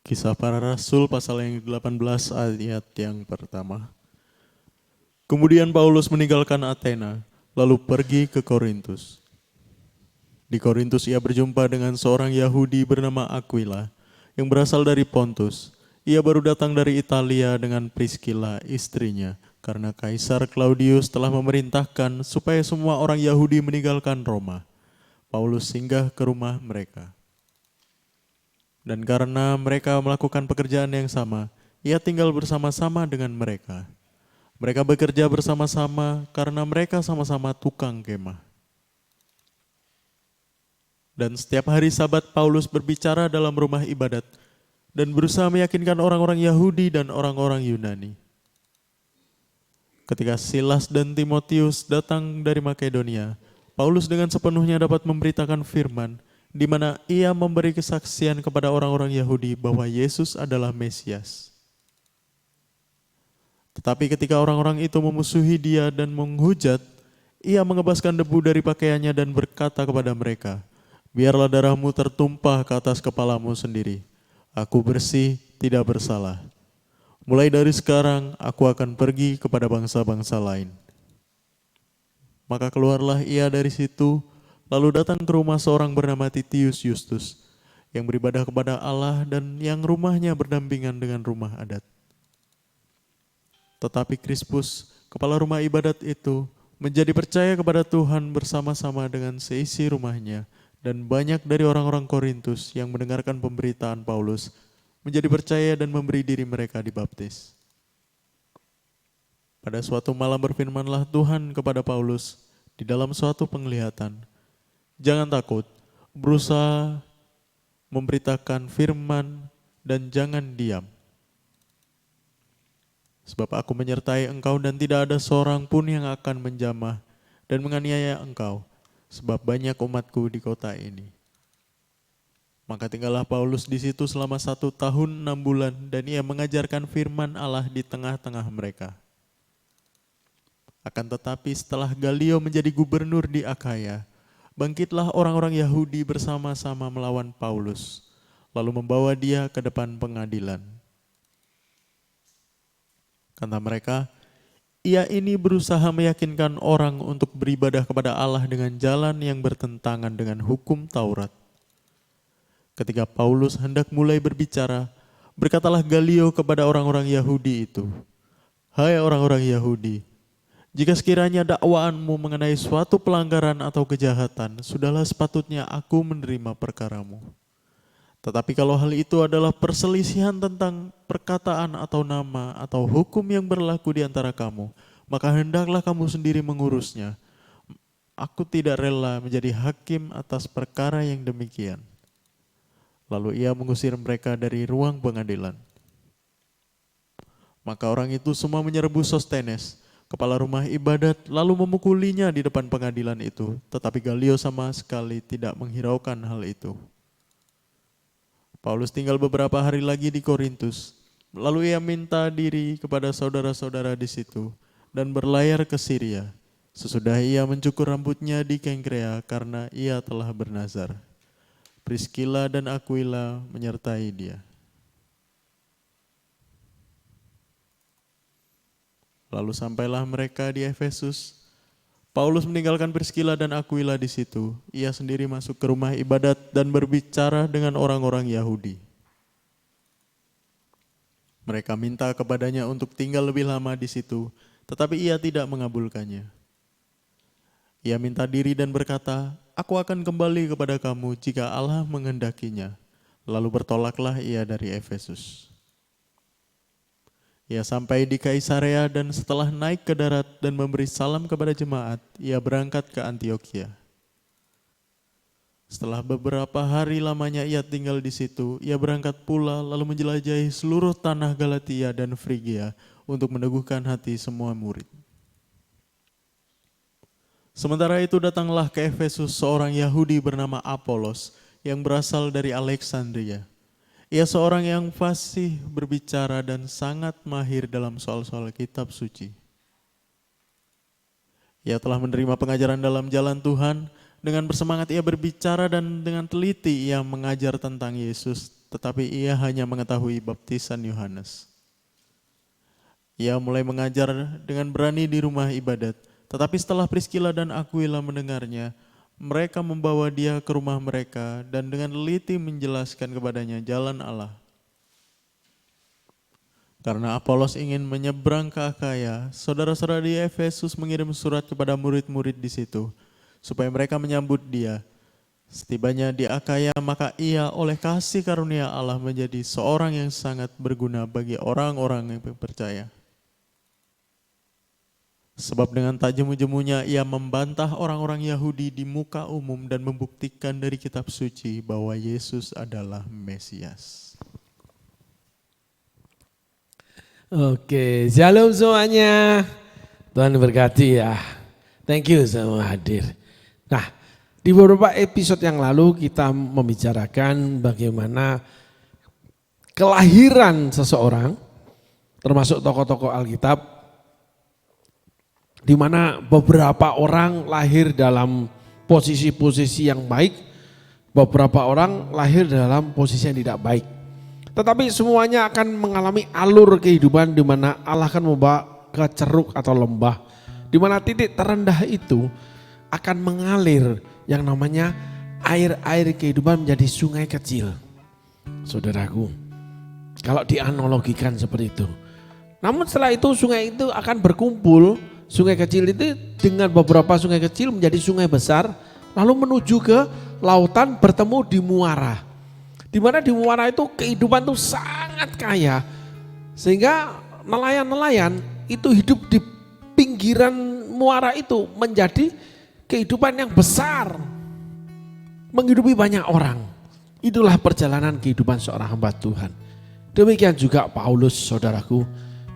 Kisah Para Rasul pasal yang 18 ayat yang pertama. Kemudian Paulus meninggalkan Athena, lalu pergi ke Korintus. Di Korintus ia berjumpa dengan seorang Yahudi bernama Aquila, yang berasal dari Pontus. Ia baru datang dari Italia dengan Priscilla istrinya, karena Kaisar Claudius telah memerintahkan supaya semua orang Yahudi meninggalkan Roma. Paulus singgah ke rumah mereka. Dan karena mereka melakukan pekerjaan yang sama, ia tinggal bersama-sama dengan mereka. Mereka bekerja bersama-sama karena mereka sama-sama tukang kemah. Dan setiap hari Sabat Paulus berbicara dalam rumah ibadat dan berusaha meyakinkan orang-orang Yahudi dan orang-orang Yunani. Ketika Silas dan Timotius datang dari Makedonia, Paulus dengan sepenuhnya dapat memberitakan firman, di mana ia memberi kesaksian kepada orang-orang Yahudi bahwa Yesus adalah Mesias. Tetapi ketika orang-orang itu memusuhi dia dan menghujat, ia mengebaskan debu dari pakaiannya dan berkata kepada mereka, "Biarlah darahmu tertumpah ke atas kepalamu sendiri. Aku bersih, tidak bersalah. Mulai dari sekarang aku akan pergi kepada bangsa-bangsa lain." Maka keluarlah ia dari situ, lalu datang ke rumah seorang bernama Titius Justus, yang beribadah kepada Allah dan yang rumahnya berdampingan dengan rumah adat. Tetapi Krispus, kepala rumah ibadat itu, menjadi percaya kepada Tuhan bersama-sama dengan seisi rumahnya, dan banyak dari orang-orang Korintus yang mendengarkan pemberitaan Paulus, menjadi percaya dan memberi diri mereka dibaptis. Pada suatu malam berfirmanlah Tuhan kepada Paulus di dalam suatu penglihatan, "Jangan takut, berusaha memberitakan firman dan jangan diam. Sebab aku menyertai engkau dan tidak ada seorang pun yang akan menjamah dan menganiaya engkau, sebab banyak umatku di kota ini." Maka tinggallah Paulus di situ selama 1 tahun 6 bulan dan ia mengajarkan firman Allah di tengah-tengah mereka. Akan tetapi setelah Galio menjadi gubernur di Akhaya, bangkitlah orang-orang Yahudi bersama-sama melawan Paulus, lalu membawa dia ke depan pengadilan. Kata mereka, "Ia ini berusaha meyakinkan orang untuk beribadah kepada Allah dengan jalan yang bertentangan dengan hukum Taurat." Ketika Paulus hendak mulai berbicara, berkatalah Galio kepada orang-orang Yahudi itu, "Hai orang-orang Yahudi, jika sekiranya dakwaanmu mengenai suatu pelanggaran atau kejahatan, sudahlah sepatutnya aku menerima perkaramu. Tetapi kalau hal itu adalah perselisihan tentang perkataan atau nama atau hukum yang berlaku di antara kamu, maka hendaklah kamu sendiri mengurusnya. Aku tidak rela menjadi hakim atas perkara yang demikian." Lalu ia mengusir mereka dari ruang pengadilan. Maka orang itu semua menyerbu Sostenes, kepala rumah ibadat, lalu memukulinya di depan pengadilan itu. Tetapi Galio sama sekali tidak menghiraukan hal itu. Paulus tinggal beberapa hari lagi di Korintus. Lalu ia minta diri kepada saudara-saudara di situ dan berlayar ke Syria. Sesudah ia mencukur rambutnya di Kengkrea karena ia telah bernazar. Priscilla dan Aquila menyertai dia. Lalu sampailah mereka di Efesus. Paulus meninggalkan Priscilla dan Aquila di situ. Ia sendiri masuk ke rumah ibadat dan berbicara dengan orang-orang Yahudi. Mereka minta kepadanya untuk tinggal lebih lama di situ, tetapi ia tidak mengabulkannya. Ia minta diri dan berkata, "Aku akan kembali kepada kamu jika Allah menghendakinya." Lalu bertolaklah ia dari Efesus. Ia sampai di Kaisarea dan setelah naik ke darat dan memberi salam kepada jemaat, ia berangkat ke Antiokhia. Setelah beberapa hari lamanya ia tinggal di situ, ia berangkat pula lalu menjelajahi seluruh tanah Galatia dan Frigia untuk meneguhkan hati semua murid. Sementara itu datanglah ke Efesus seorang Yahudi bernama Apolos yang berasal dari Alexandria. Ia seorang yang fasih berbicara dan sangat mahir dalam soal-soal kitab suci. Ia telah menerima pengajaran dalam jalan Tuhan, dengan bersemangat ia berbicara dan dengan teliti ia mengajar tentang Yesus, tetapi ia hanya mengetahui baptisan Yohanes. Ia mulai mengajar dengan berani di rumah ibadat, tetapi setelah Priskila dan Aquila mendengarnya, mereka membawa dia ke rumah mereka dan dengan teliti menjelaskan kepadanya jalan Allah. Karena Apolos ingin menyeberang ke Akaya, saudara-saudara di Efesus mengirim surat kepada murid-murid di situ, supaya mereka menyambut dia. Setibanya di Akaya, maka ia oleh kasih karunia Allah menjadi seorang yang sangat berguna bagi orang-orang yang percaya. Sebab dengan tak jemu-jemunya ia membantah orang-orang Yahudi di muka umum dan membuktikan dari kitab suci bahwa Yesus adalah Mesias. Oke, shalom semuanya. Tuhan berkati ya. Thank you semua hadir. Nah, di beberapa episode yang lalu kita membicarakan bagaimana kelahiran seseorang, termasuk tokoh-tokoh Alkitab, di mana beberapa orang lahir dalam posisi-posisi yang baik, beberapa orang lahir dalam posisi yang tidak baik. Tetapi semuanya akan mengalami alur kehidupan di mana Allah akan membawa ke ceruk atau lembah, di mana titik terendah itu akan mengalir yang namanya air-air kehidupan menjadi sungai kecil. Saudaraku, kalau dianalogikan seperti itu. Namun setelah itu sungai itu akan berkumpul, sungai kecil itu dengan beberapa sungai kecil menjadi sungai besar, lalu menuju ke lautan bertemu di muara. Di mana di muara itu kehidupan itu sangat kaya, sehingga nelayan-nelayan itu hidup di pinggiran muara itu menjadi kehidupan yang besar, menghidupi banyak orang. Itulah perjalanan kehidupan seorang hamba Tuhan. Demikian juga Paulus, saudaraku,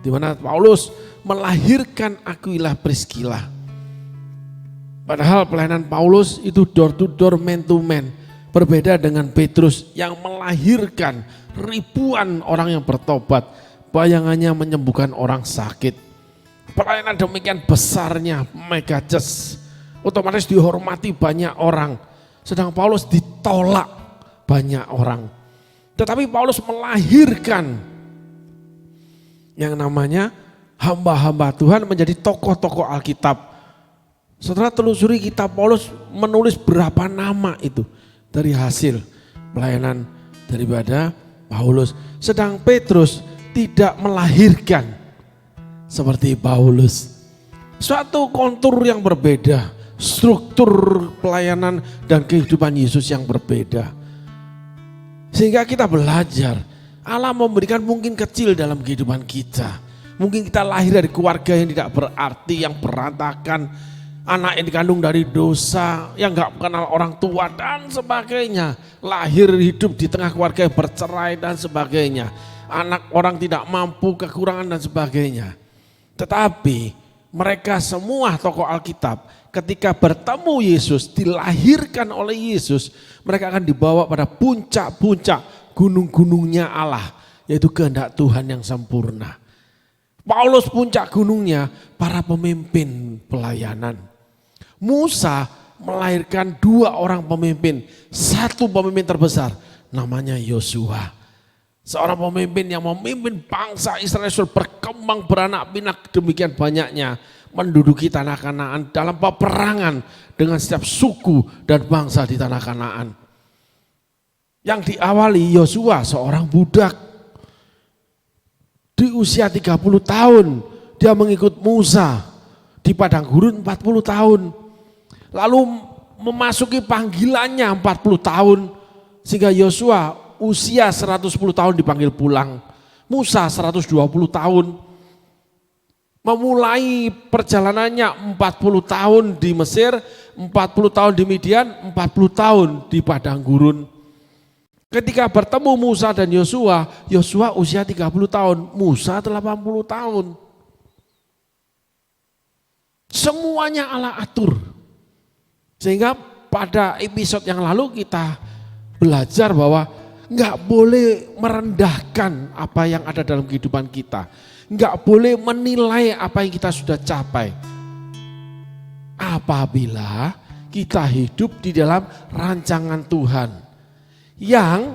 di mana Paulus melahirkan Aquila Priskila. Padahal pelayanan Paulus itu door to door, man to man. Berbeda dengan Petrus yang melahirkan ribuan orang yang bertobat, bayangannya menyembuhkan orang sakit. Pelayanan demikian besarnya, mega church, otomatis dihormati banyak orang. Sedang Paulus ditolak banyak orang. Tetapi Paulus melahirkan yang namanya hamba-hamba Tuhan menjadi tokoh-tokoh Alkitab. Setelah telusuri kitab Paulus menulis berapa nama itu dari hasil pelayanan daripada Paulus. Sedang Petrus tidak melahirkan seperti Paulus. Suatu kontur yang berbeda, struktur pelayanan dan kehidupan Yesus yang berbeda. Sehingga kita belajar, Allah memberikan mungkin kecil dalam kehidupan kita. Mungkin kita lahir dari keluarga yang tidak berarti, yang berantakan, anak yang dikandung dari dosa, yang gak kenal orang tua dan sebagainya. Lahir hidup di tengah keluarga yang bercerai dan sebagainya. Anak orang tidak mampu, kekurangan dan sebagainya. Tetapi mereka semua tokoh Alkitab ketika bertemu Yesus, dilahirkan oleh Yesus, mereka akan dibawa pada puncak-puncak gunung-gunungnya Allah, yaitu kehendak Tuhan yang sempurna. Paulus puncak gunungnya para pemimpin pelayanan. Musa melahirkan dua orang pemimpin, satu pemimpin terbesar namanya Yosua. Seorang pemimpin yang memimpin bangsa Israel berkembang beranak pinak demikian banyaknya, menduduki tanah Kanaan dalam peperangan dengan setiap suku dan bangsa di tanah Kanaan. Yang diawali Yosua seorang budak. Di usia 30 tahun dia mengikut Musa di padang gurun 40 tahun. Lalu memasuki panggilannya 40 tahun sehingga Yosua usia 110 tahun dipanggil pulang. Musa 120 tahun. Memulai perjalanannya 40 tahun di Mesir, 40 tahun di Midian, 40 tahun di padang gurun. Ketika bertemu Musa dan Yosua, Yosua usia 30 tahun, Musa 80 tahun. Semuanya Allah atur. Sehingga pada episode yang lalu kita belajar bahwa nggak boleh merendahkan apa yang ada dalam kehidupan kita. Nggak boleh menilai apa yang kita sudah capai. Apabila kita hidup di dalam rancangan Tuhan. Yang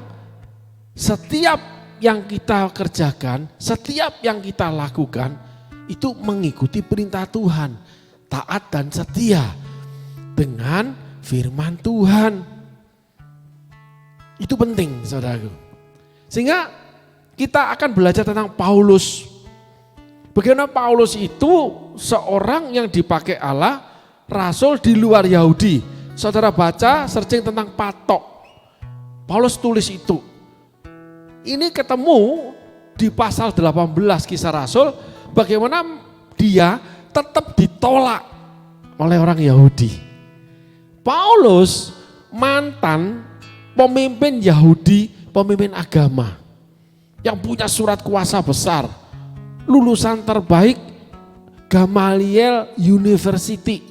setiap yang kita kerjakan, setiap yang kita lakukan itu mengikuti perintah Tuhan. Taat dan setia dengan firman Tuhan. Itu penting saudaraku. Sehingga kita akan belajar tentang Paulus. Bagaimana Paulus itu seorang yang dipakai Allah, rasul di luar Yahudi. Saudara baca searching tentang patok. Paulus tulis itu. Ini ketemu di pasal 18 Kisah Rasul, bagaimana dia tetap ditolak oleh orang Yahudi. Paulus mantan pemimpin Yahudi, pemimpin agama yang punya surat kuasa besar, lulusan terbaik Gamaliel University,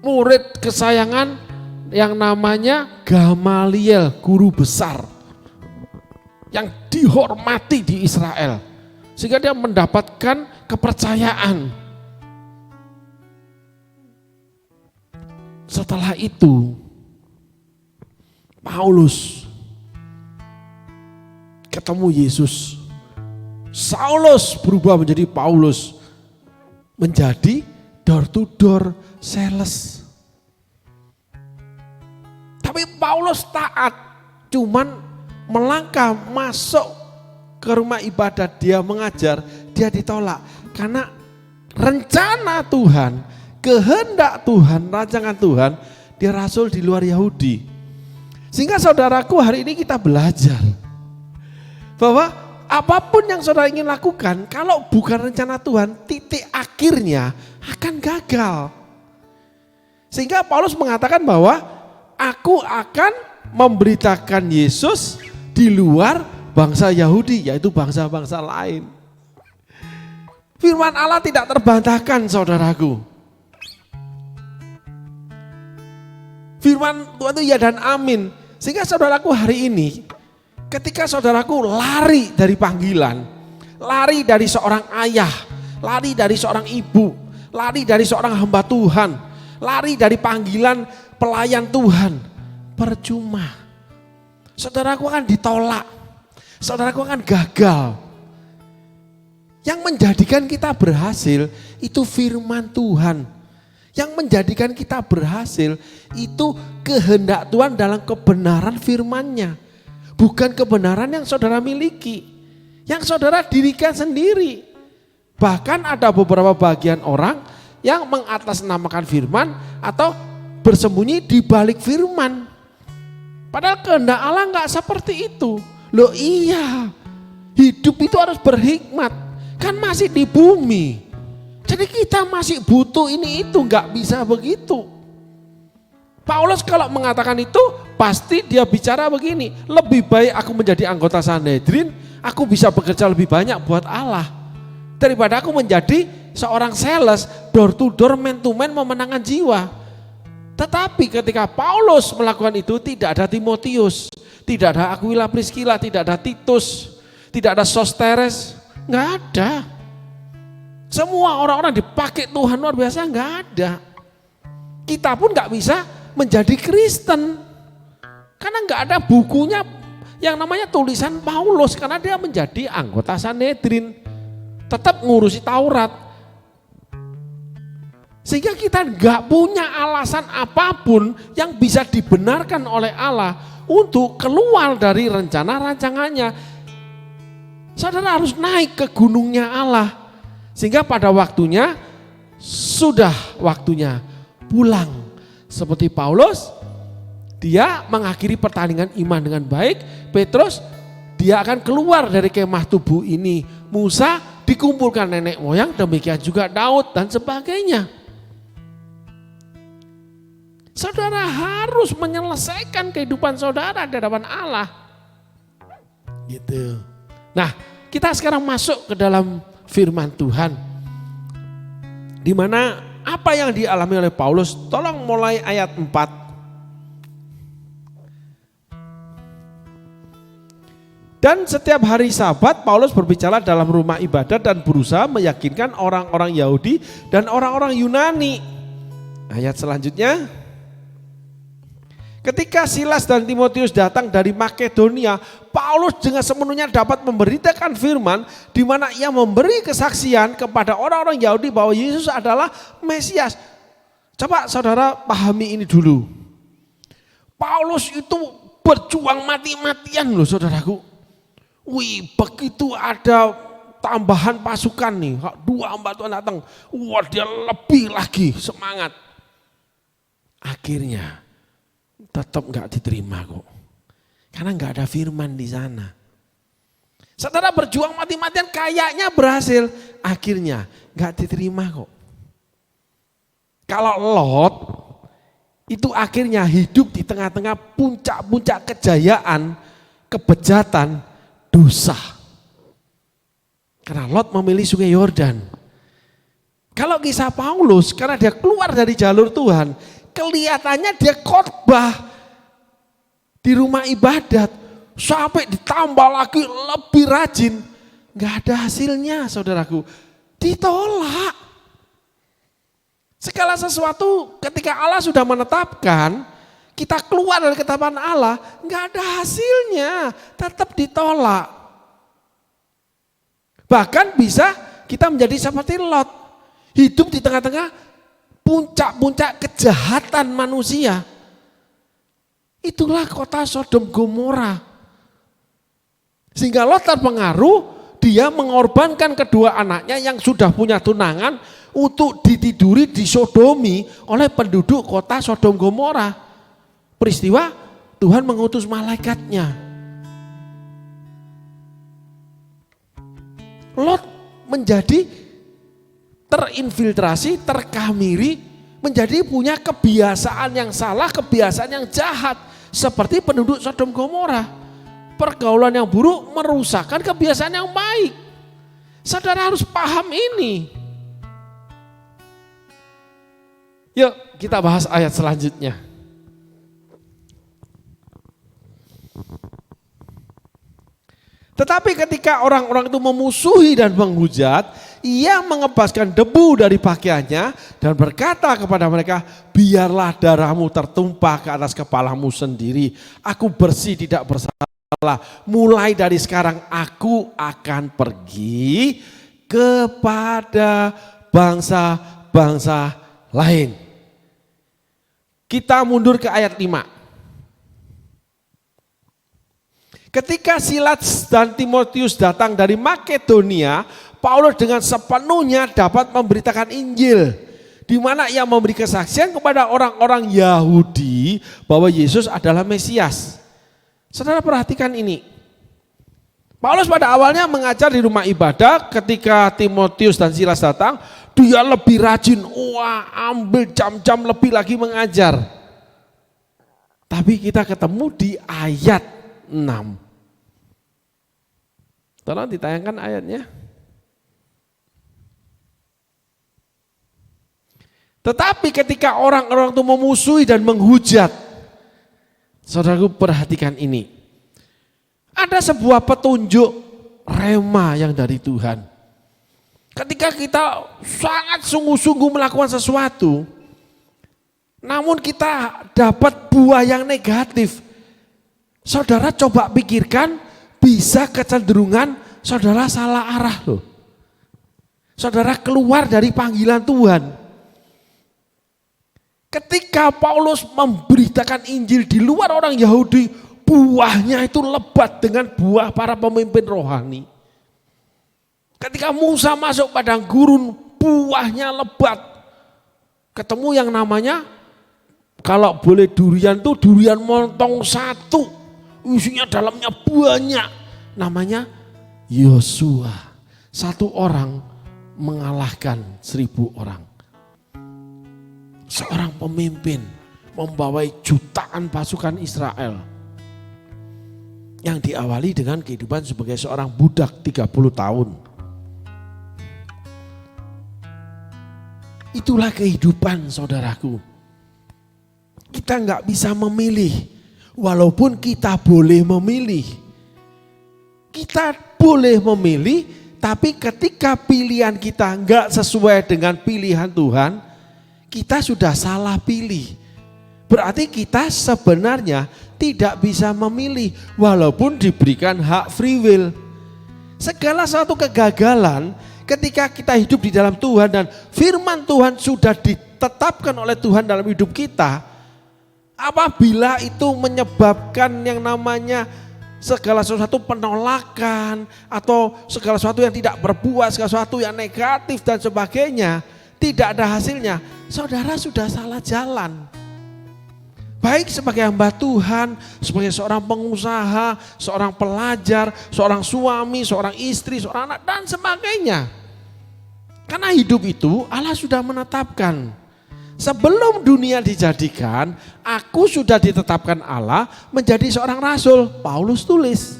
murid kesayangan yang namanya Gamaliel, guru besar yang dihormati di Israel, sehingga dia mendapatkan kepercayaan. Setelah itu Paulus ketemu Yesus. Saulus berubah menjadi Paulus, menjadi door to door sales. Tapi Paulus taat, cuman melangkah masuk ke rumah ibadat dia mengajar, dia ditolak karena rencana Tuhan, kehendak Tuhan, rancangan Tuhan, dia rasul di luar Yahudi. Sehingga saudaraku, hari ini kita belajar bahwa apapun yang saudara ingin lakukan, kalau bukan rencana Tuhan, titik akhirnya akan gagal. Sehingga Paulus mengatakan bahwa aku akan memberitakan Yesus di luar bangsa Yahudi, yaitu bangsa-bangsa lain. Firman Allah tidak terbantahkan saudaraku. Firman Tuhan itu ya dan amin. Sehingga saudaraku hari ini, ketika saudaraku lari dari panggilan, lari dari seorang ayah, lari dari seorang ibu, lari dari seorang hamba Tuhan, lari dari panggilan pelayan Tuhan, percuma. Saudaraku akan ditolak, saudaraku akan gagal. Yang menjadikan kita berhasil itu firman Tuhan. Yang menjadikan kita berhasil itu kehendak Tuhan dalam kebenaran firman-Nya. Bukan kebenaran yang saudara miliki, yang saudara dirikan sendiri. Bahkan ada beberapa bagian orang yang mengatasnamakan firman atau bersembunyi di balik firman. Padahal kehendak Allah enggak seperti itu. Loh iya, hidup itu harus berhikmat. Kan masih di bumi. Jadi kita masih butuh ini itu, enggak bisa begitu. Paulus kalau mengatakan itu pasti dia bicara begini, lebih baik aku menjadi anggota Sanhedrin, aku bisa bekerja lebih banyak buat Allah daripada aku menjadi seorang sales door to door, man to man, memenangkan jiwa. Tetapi ketika Paulus melakukan itu tidak ada Timotius, tidak ada Aquila Priscilla, tidak ada Titus, tidak ada Sosteres, nggak ada. Semua orang-orang dipakai Tuhan luar biasa, nggak ada. Kita pun nggak bisa menjadi Kristen karena nggak ada bukunya yang namanya tulisan Paulus, karena dia menjadi anggota Sanhedrin, tetap ngurusi Taurat. Sehingga kita nggak punya alasan apapun yang bisa dibenarkan oleh Allah untuk keluar dari rencana rancangannya. Saudara harus naik ke gunungnya Allah. Sehingga pada waktunya, sudah waktunya pulang. Seperti Paulus, dia mengakhiri pertandingan iman dengan baik. Petrus, dia akan keluar dari kemah tubuh ini. Musa dikumpulkan nenek moyang, demikian juga Daud dan sebagainya. Saudara harus menyelesaikan kehidupan saudara di hadapan Allah. Gitu. Nah, kita sekarang masuk ke dalam firman Tuhan, di mana apa yang dialami oleh Paulus? Tolong mulai ayat 4. Dan setiap hari Sabat Paulus berbicara dalam rumah ibadat dan berusaha meyakinkan orang-orang Yahudi dan orang-orang Yunani. Ayat selanjutnya. Ketika Silas dan Timotius datang dari Makedonia, Paulus dengan sepenuhnya dapat memberitakan firman di mana ia memberi kesaksian kepada orang-orang Yahudi bahwa Yesus adalah Mesias. Coba saudara pahami ini dulu. Paulus itu berjuang mati-matian loh saudaraku. Wih, begitu ada tambahan pasukan nih, 2 hamba Tuhan datang, wah dia lebih lagi semangat. Akhirnya tetap nggak diterima kok, karena nggak ada firman di sana. Saudara berjuang mati-matian kayaknya berhasil, akhirnya nggak diterima kok. Kalau Lot itu akhirnya hidup di tengah-tengah puncak-puncak kejayaan, kebejatan, dosa. Karena Lot memilih sungai Yordan. Kalau kisah Paulus, karena dia keluar dari jalur Tuhan, kelihatannya dia khotbah di rumah ibadat, sampai ditambah lagi lebih rajin. Gak ada hasilnya saudaraku, ditolak. Segala sesuatu ketika Allah sudah menetapkan, kita keluar dari ketetapan Allah, nggak ada hasilnya, tetap ditolak. Bahkan bisa kita menjadi seperti Lot, hidup di tengah-tengah puncak-puncak kejahatan manusia. Itulah kota Sodom Gomora. Sehingga Lot terpengaruh, dia mengorbankan kedua anaknya yang sudah punya tunangan untuk ditiduri, disodomi oleh penduduk kota Sodom Gomora. Peristiwa Tuhan mengutus malaikatnya. Lot menjadi terinfiltrasi, terkamiri, menjadi punya kebiasaan yang salah, kebiasaan yang jahat. Seperti penduduk Sodom Gomora. Pergaulan yang buruk merusakkan kebiasaan yang baik. Saudara harus paham ini. Yuk kita bahas ayat selanjutnya. Tetapi ketika orang-orang itu memusuhi dan menghujat, ia mengebaskan debu dari pakaiannya dan berkata kepada mereka, biarlah darahmu tertumpah ke atas kepalamu sendiri. Aku bersih tidak bersalah. Mulai dari sekarang aku akan pergi kepada bangsa-bangsa lain. Kita mundur ke ayat 5. Ketika Silas dan Timotius datang dari Makedonia, Paulus dengan sepenuhnya dapat memberitakan Injil, di mana ia memberi kesaksian kepada orang-orang Yahudi bahwa Yesus adalah Mesias. Saudara perhatikan ini. Paulus pada awalnya mengajar di rumah ibadah, ketika Timotius dan Silas datang, dia lebih rajin, ambil jam-jam lebih lagi mengajar. Tapi kita ketemu di ayat 6. Tolong ditayangkan ayatnya. Tetapi ketika orang-orang itu memusuhi dan menghujat, saudaraku perhatikan ini. Ada sebuah petunjuk rema yang dari Tuhan. Ketika kita sangat sungguh-sungguh melakukan sesuatu, namun kita dapat buah yang negatif. Saudara coba pikirkan, bisa kecenderungan saudara salah arah loh. Saudara keluar dari panggilan Tuhan. Ketika Paulus memberitakan Injil di luar orang Yahudi, buahnya itu lebat dengan buah para pemimpin rohani. Ketika Musa masuk padang gurun, buahnya lebat. Ketemu yang namanya, kalau boleh durian tuh durian montong satu. Isinya dalamnya banyak, namanya Yosua. 1 orang mengalahkan 1000 orang. Seorang pemimpin membawai jutaan pasukan Israel yang diawali dengan kehidupan sebagai seorang budak 30 tahun. Itulah kehidupan saudaraku. Kita nggak bisa memilih, walaupun kita boleh memilih. Kita boleh memilih, tapi ketika pilihan kita nggak sesuai dengan pilihan Tuhan, kita sudah salah pilih. Berarti kita sebenarnya tidak bisa memilih, walaupun diberikan hak free will. Segala suatu kegagalan ketika kita hidup di dalam Tuhan dan firman Tuhan sudah ditetapkan oleh Tuhan dalam hidup kita, apabila itu menyebabkan yang namanya segala sesuatu penolakan atau segala sesuatu yang tidak berbuah, segala sesuatu yang negatif dan sebagainya, tidak ada hasilnya, saudara sudah salah jalan. Baik sebagai hamba Tuhan, sebagai seorang pengusaha, seorang pelajar, seorang suami, seorang istri, seorang anak dan sebagainya. Karena hidup itu Allah sudah menetapkan. Sebelum dunia dijadikan, aku sudah ditetapkan Allah menjadi seorang rasul. Paulus tulis.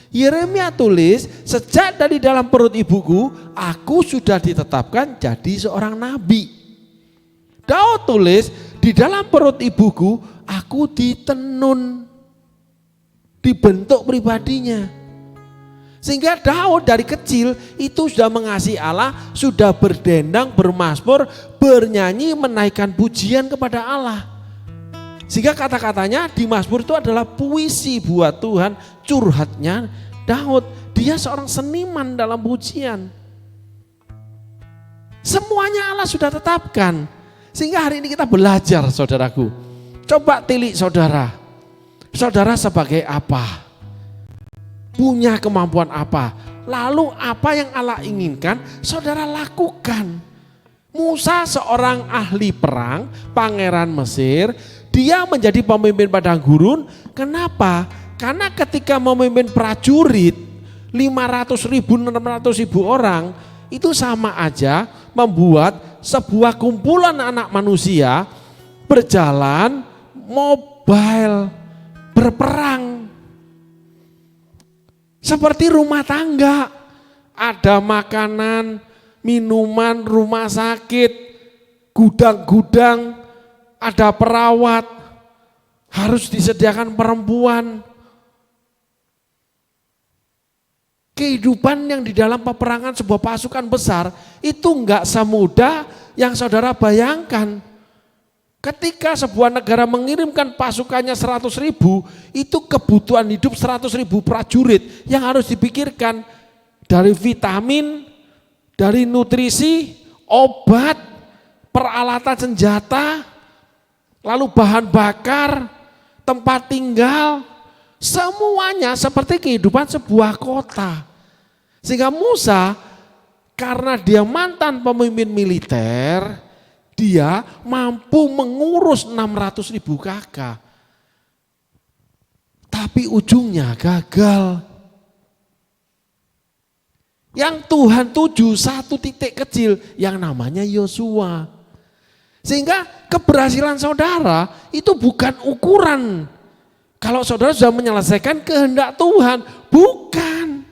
Yeremia tulis, sejak dari dalam perut ibuku, aku sudah ditetapkan jadi seorang nabi. Daud tulis, di dalam perut ibuku, aku ditenun, dibentuk pribadinya. Sehingga Daud dari kecil itu sudah mengasihi Allah, sudah berdendang, bermazmur, bernyanyi, menaikkan pujian kepada Allah. Sehingga kata-katanya di Mazmur itu adalah puisi buat Tuhan, curhatnya Daud. Dia seorang seniman dalam pujian. Semuanya Allah sudah tetapkan. Sehingga hari ini kita belajar saudaraku. Coba tilik saudara. Saudara sebagai apa? Punya kemampuan apa? Lalu apa yang Allah inginkan saudara lakukan. Musa seorang ahli perang, pangeran Mesir. Dia menjadi pemimpin padang gurun. Kenapa? Karena ketika memimpin prajurit 500.000, 600.000 orang, itu sama aja membuat sebuah kumpulan anak manusia berjalan mobile, berperang. Seperti rumah tangga, ada makanan, minuman, rumah sakit, gudang-gudang, ada perawat, harus disediakan perempuan. Kehidupan yang di dalam peperangan sebuah pasukan besar itu enggak semudah yang saudara bayangkan. Ketika sebuah negara mengirimkan pasukannya 100.000, itu kebutuhan hidup 100.000 prajurit yang harus dipikirkan. Dari vitamin, dari nutrisi, obat, peralatan senjata, lalu bahan bakar, tempat tinggal, semuanya seperti kehidupan sebuah kota. Sehingga Musa karena dia mantan pemimpin militer, dia mampu mengurus 600.000 kakak. Tapi ujungnya gagal. Yang Tuhan tuju satu titik kecil yang namanya Yosua. Sehingga keberhasilan saudara itu bukan ukuran. Kalau saudara sudah menyelesaikan kehendak Tuhan, bukan.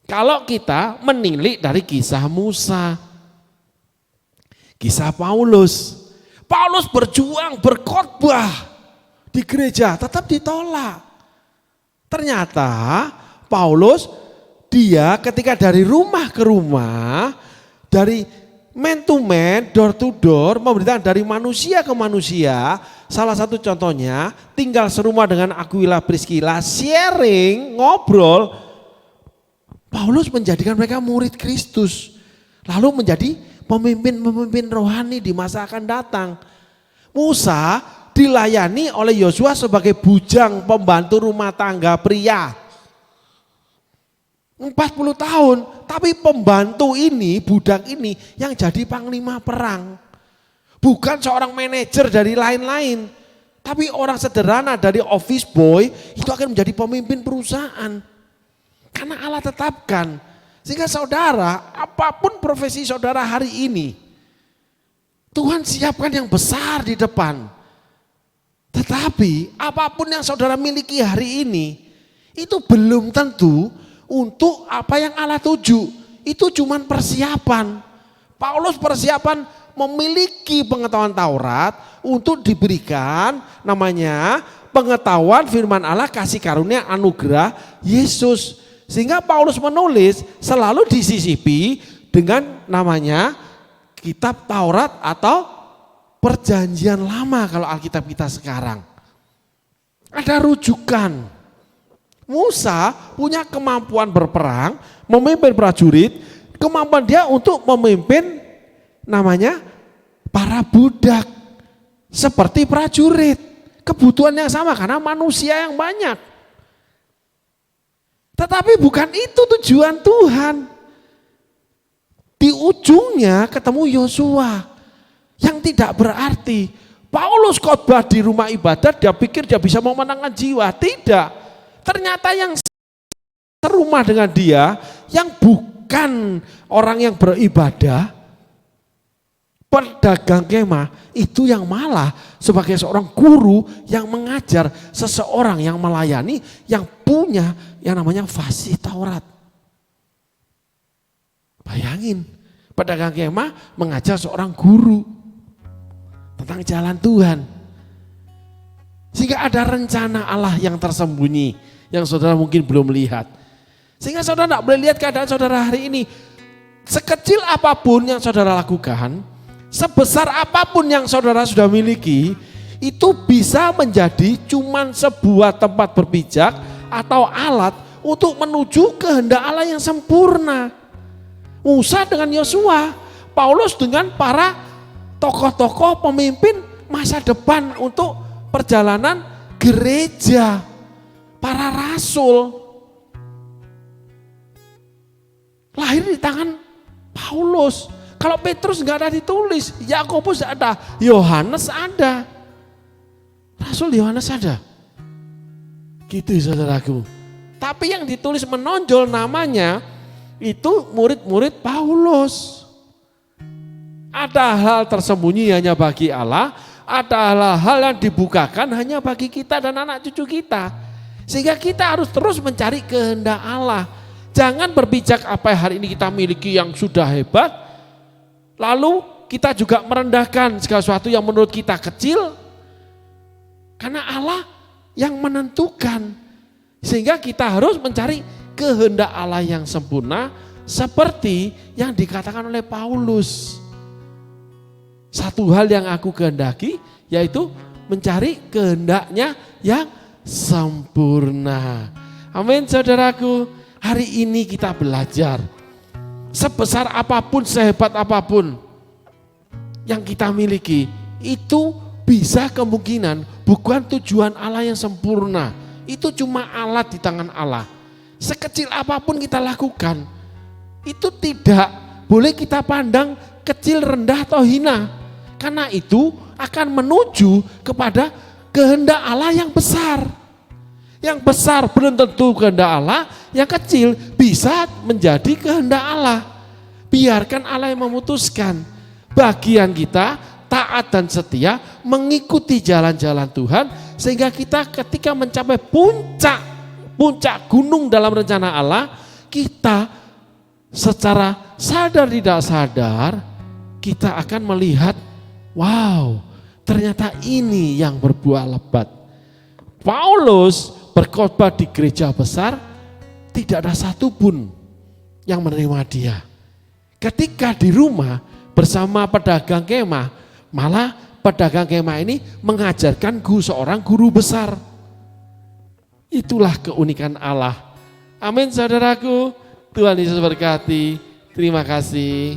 Kalau kita menilik dari kisah Musa, kisah Paulus. Paulus berjuang, berkhotbah di gereja, tetap ditolak. Ternyata Paulus, dia ketika dari rumah ke rumah, dari man to man, door to door, memberitakan dari manusia ke manusia. Salah satu contohnya, tinggal serumah dengan Aquila Priscilla, sharing, ngobrol. Paulus menjadikan mereka murid Kristus. Lalu menjadi pemimpin-pemimpin rohani di masa akan datang. Musa dilayani oleh Yosua sebagai bujang pembantu rumah tangga pria. 40 tahun, tapi pembantu ini, budak ini yang jadi panglima perang. Bukan seorang manajer dari lain-lain, tapi orang sederhana dari office boy itu akan menjadi pemimpin perusahaan. Karena Allah tetapkan. Sehingga saudara, apapun profesi saudara hari ini, Tuhan siapkan yang besar di depan. Tetapi apapun yang saudara miliki hari ini, itu belum tentu untuk apa yang Allah tuju. Itu cuma persiapan. Paulus persiapan memiliki pengetahuan Taurat untuk diberikan namanya pengetahuan firman Allah, kasih karunia anugerah Yesus. Sehingga Paulus menulis selalu disisipi dengan namanya kitab Taurat atau perjanjian lama kalau Alkitab kita sekarang. Ada rujukan. Musa punya kemampuan berperang, memimpin prajurit, kemampuan dia untuk memimpin namanya para budak seperti prajurit. Kebutuhan yang sama karena manusia yang banyak. Tetapi bukan itu tujuan Tuhan. Di ujungnya ketemu Yosua yang tidak berarti. Paulus khotbah di rumah ibadat, dia pikir dia bisa memenangkan jiwa. Tidak. Ternyata yang serumah dengan dia, yang bukan orang yang beribadah, pedagang kemah, itu yang malah sebagai seorang guru yang mengajar seseorang yang melayani, yang punya yang namanya fasih Taurat. Bayangin, pedagang kemah mengajar seorang guru tentang jalan Tuhan. Sehingga ada rencana Allah yang tersembunyi, yang saudara mungkin belum lihat. Sehingga saudara tidak boleh lihat keadaan saudara hari ini. Sekecil apapun yang saudara lakukan, sebesar apapun yang saudara sudah miliki, itu bisa menjadi cuman sebuah tempat berpijak atau alat untuk menuju kehendak Allah yang sempurna. Musa dengan Yosua, Paulus dengan para tokoh-tokoh pemimpin masa depan untuk perjalanan gereja, para rasul. Lahir di tangan Paulus. Kalau Petrus nggak ada ditulis, Yakobus ada, Yohanes ada, Rasul Yohanes ada. Gitu saudaraku. Tapi yang ditulis menonjol namanya itu murid-murid Paulus. Ada hal tersembunyi hanya bagi Allah, ada hal yang dibukakan hanya bagi kita dan anak cucu kita. Sehingga kita harus terus mencari kehendak Allah. Jangan berpijak apa yang hari ini kita miliki yang sudah hebat, lalu kita juga merendahkan segala sesuatu yang menurut kita kecil, karena Allah yang menentukan. Sehingga kita harus mencari kehendak Allah yang sempurna seperti yang dikatakan oleh Paulus. Satu hal yang aku kehendaki yaitu mencari kehendaknya yang sempurna. Amin saudaraku. Hari ini kita belajar. Sebesar apapun, sehebat apapun yang kita miliki, itu bisa kemungkinan bukan tujuan Allah yang sempurna. Itu cuma alat di tangan Allah. Sekecil apapun kita lakukan, itu tidak boleh kita pandang kecil, rendah atau hina. Karena itu akan menuju kepada kehendak Allah yang besar. Yang besar belum tentu kehendak Allah, yang kecil bisa menjadi kehendak Allah. Biarkan Allah yang memutuskan. Bagian kita taat dan setia mengikuti jalan-jalan Tuhan, sehingga kita ketika mencapai puncak gunung dalam rencana Allah, kita secara sadar tidak sadar kita akan melihat, wow, ternyata ini yang berbuah lebat. Paulus berkhotbah di gereja besar, tidak ada satupun yang menerima dia. Ketika di rumah bersama pedagang kemah, malah pedagang kemah ini mengajarkan seorang guru besar. Itulah keunikan Allah. Amin saudaraku. Tuhan Yesus berkati. Terima kasih.